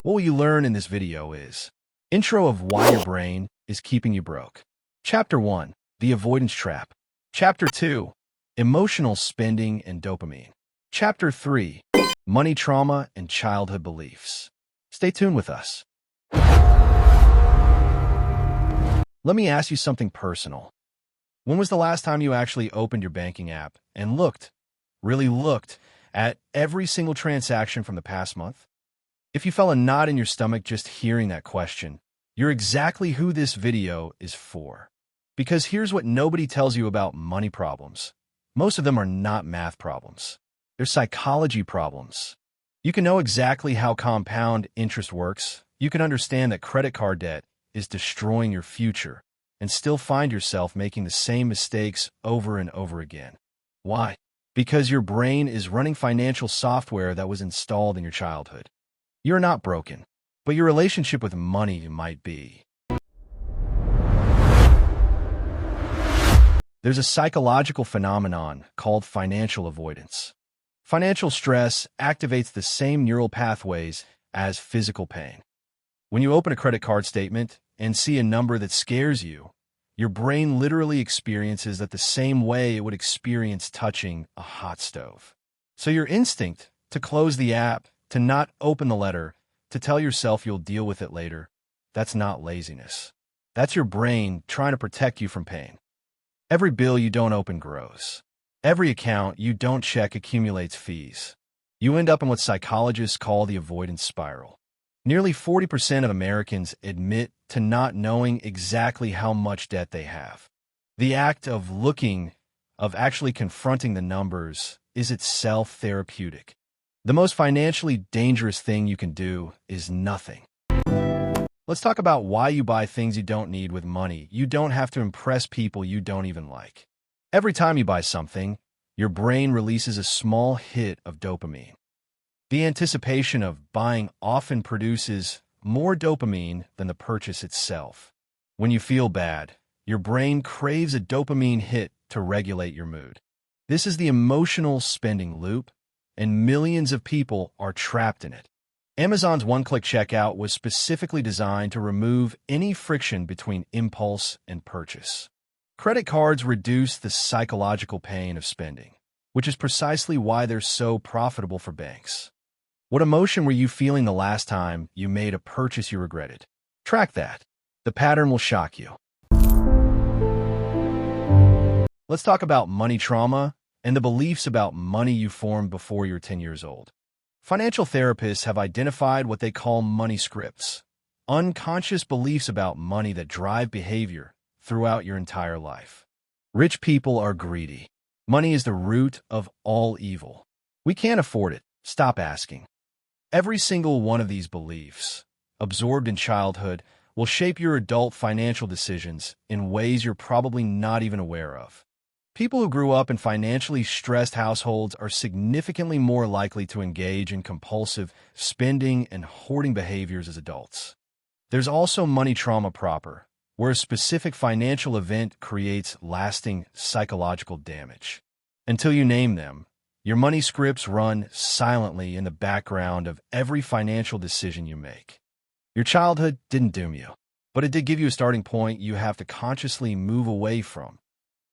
What you learn in this video is intro of why your brain is keeping you broke. Chapter 1, the avoidance trap. Chapter 2, emotional spending and dopamine. Chapter 3, money trauma and childhood beliefs. Stay tuned with us. Let me ask you something personal. When was the last time you actually opened your banking app and really looked, at every single transaction from the past month? If you felt a knot in your stomach just hearing that question, you're exactly who this video is for. Because here's what nobody tells you about money problems. Most of them are not math problems. They're psychology problems. You can know exactly how compound interest works. You can understand that credit card debt is destroying your future and still find yourself making the same mistakes over and over again. Why? Because your brain is running financial software that was installed in your childhood. You're not broken, but your relationship with money might be. There's a psychological phenomenon called financial avoidance. Financial stress activates the same neural pathways as physical pain. When you open a credit card statement and see a number that scares you, your brain literally experiences that the same way it would experience touching a hot stove. So your instinct to close the app, to not open the letter, to tell yourself you'll deal with it later, that's not laziness. That's your brain trying to protect you from pain. Every bill you don't open grows. Every account you don't check accumulates fees. You end up in what psychologists call the avoidance spiral. Nearly 40% of Americans admit to not knowing exactly how much debt they have. The act of actually confronting the numbers is itself therapeutic. The most financially dangerous thing you can do is nothing. Let's talk about why you buy things you don't need with money. You don't have to impress people you don't even like. Every time you buy something, your brain releases a small hit of dopamine. The anticipation of buying often produces more dopamine than the purchase itself. When you feel bad, your brain craves a dopamine hit to regulate your mood. This is the emotional spending loop, and millions of people are trapped in it. Amazon's one-click checkout was specifically designed to remove any friction between impulse and purchase. Credit cards reduce the psychological pain of spending, which is precisely why they're so profitable for banks. What emotion were you feeling the last time you made a purchase you regretted? Track that. The pattern will shock you. Let's talk about money trauma and the beliefs about money you formed before you're 10 years old. Financial therapists have identified what they call money scripts, unconscious beliefs about money that drive behavior throughout your entire life. Rich people are greedy. Money is the root of all evil. We can't afford it. Stop asking. Every single one of these beliefs, absorbed in childhood, will shape your adult financial decisions in ways you're probably not even aware of. People who grew up in financially stressed households are significantly more likely to engage in compulsive spending and hoarding behaviors as adults. There's also money trauma proper, where a specific financial event creates lasting psychological damage. Until you name them, your money scripts run silently in the background of every financial decision you make. Your childhood didn't doom you, but it did give you a starting point you have to consciously move away from.